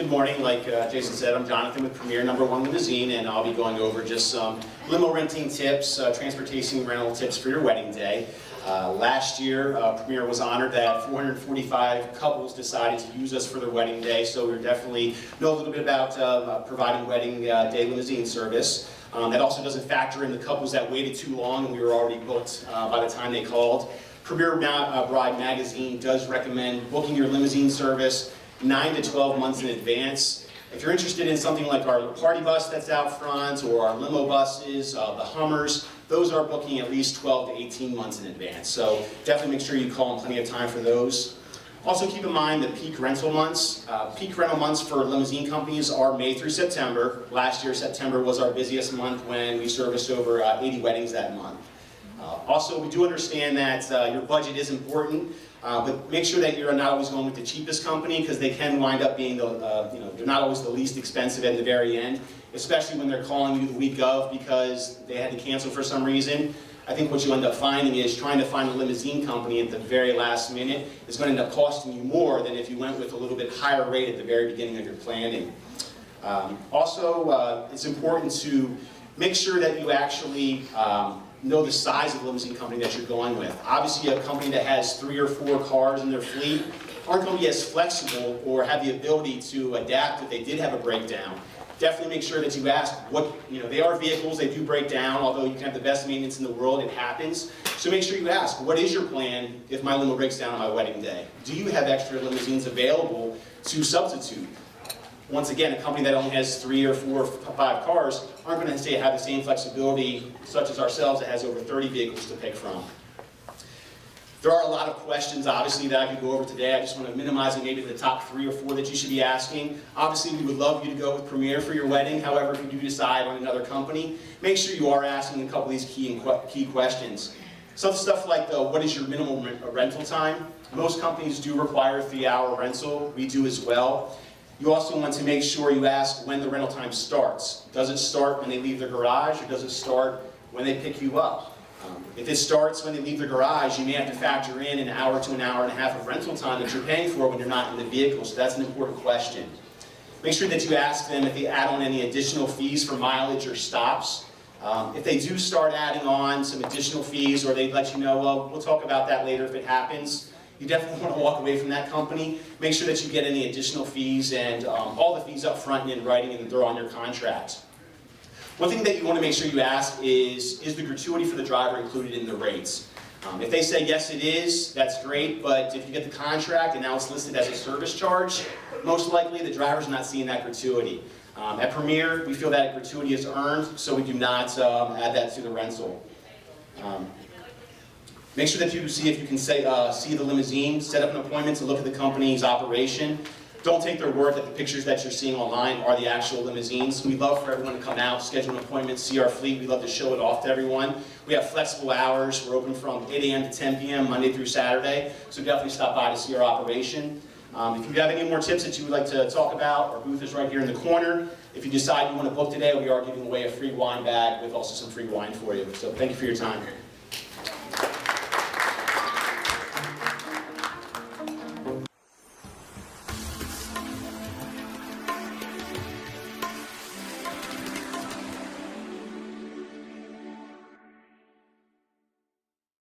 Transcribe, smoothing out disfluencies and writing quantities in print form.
good morning. Like Jason said, I'm Jonathan with Premier #1 Limousine, and I'll be going over just some limo renting tips, transportation rental tips for your wedding day. Last year, Premier was honored that 445 couples decided to use us for their wedding day, so we definitely know a little bit about providing wedding day limousine service. That also doesn't factor in the couples that waited too long and we were already booked by the time they called. Premier Bride Magazine does recommend booking your limousine service 9 to 12 months in advance. If you're interested in something like our party bus that's out front or our limo buses, the Hummers, those are booking at least 12 to 18 months in advance. So definitely make sure you call in plenty of time for those. Also keep in mind the peak rental months. Peak rental months for limousine companies are May through September. Last year, September was our busiest month when we serviced over 80 weddings that month. Also, we do understand that your budget is important, but make sure that you're not always going with the cheapest company because they can wind up being they're not always the least expensive at the very end, especially when they're calling you the week of because they had to cancel for some reason. I think what you end up finding is trying to find a limousine company at the very last minute is going to end up costing you more than if you went with a little bit higher rate at the very beginning of your planning. It's important to make sure that you actually know the size of the limousine company that you're going with. Obviously, a company that has 3 or 4 cars in their fleet aren't going to be as flexible or have the ability to adapt if they did have a breakdown. Definitely make sure that you ask what, they are vehicles, they do break down, although you can have the best maintenance in the world, it happens. So make sure you ask, what is your plan if my limo breaks down on my wedding day? Do you have extra limousines available to substitute? Once again, a company that only has 3 or 4 or 5 cars aren't going to have the same flexibility, such as ourselves, that has over 30 vehicles to pick from. There are a lot of questions, obviously, that I could go over today. I just want to minimize it maybe to the top 3 or 4 that you should be asking. Obviously, we would love you to go with Premier for your wedding. However, if you do decide on another company, make sure you are asking a couple of these key questions. Some stuff like what is your minimum rental time? Most companies do require a 3-hour rental. We do as well. You also want to make sure you ask when the rental time starts. Does it start when they leave their garage, or does it start when they pick you up? If it starts when they leave the garage, you may have to factor in an hour to an hour and a half of rental time that you're paying for when you're not in the vehicle, so that's an important question. Make sure that you ask them if they add on any additional fees for mileage or stops. If they do start adding on some additional fees, or they let you know, well, we'll talk about that later if it happens, you definitely want to walk away from that company. Make sure that you get any additional fees and all the fees up front and in writing, and they're on your contract. One thing that you want to make sure you ask is the gratuity for the driver included in the rates? If they say yes it is, that's great, but if you get the contract and now it's listed as a service charge, most likely the driver's not seeing that gratuity. At Premier, we feel that gratuity is earned, so we do not add that to the rental. Make sure that you see if you can see the limousine, set up an appointment to look at the company's operation. Don't take their word that the pictures that you're seeing online are the actual limousines. We love for everyone to come out, schedule an appointment, see our fleet. We love to show it off to everyone. We have flexible hours. We're open from 8 a.m. to 10 p.m. Monday through Saturday, so definitely stop by to see our operation. If you have any more tips that you would like to talk about, our booth is right here in the corner. If you decide you want to book today, we are giving away a free wine bag with also some free wine for you. So thank you for your time.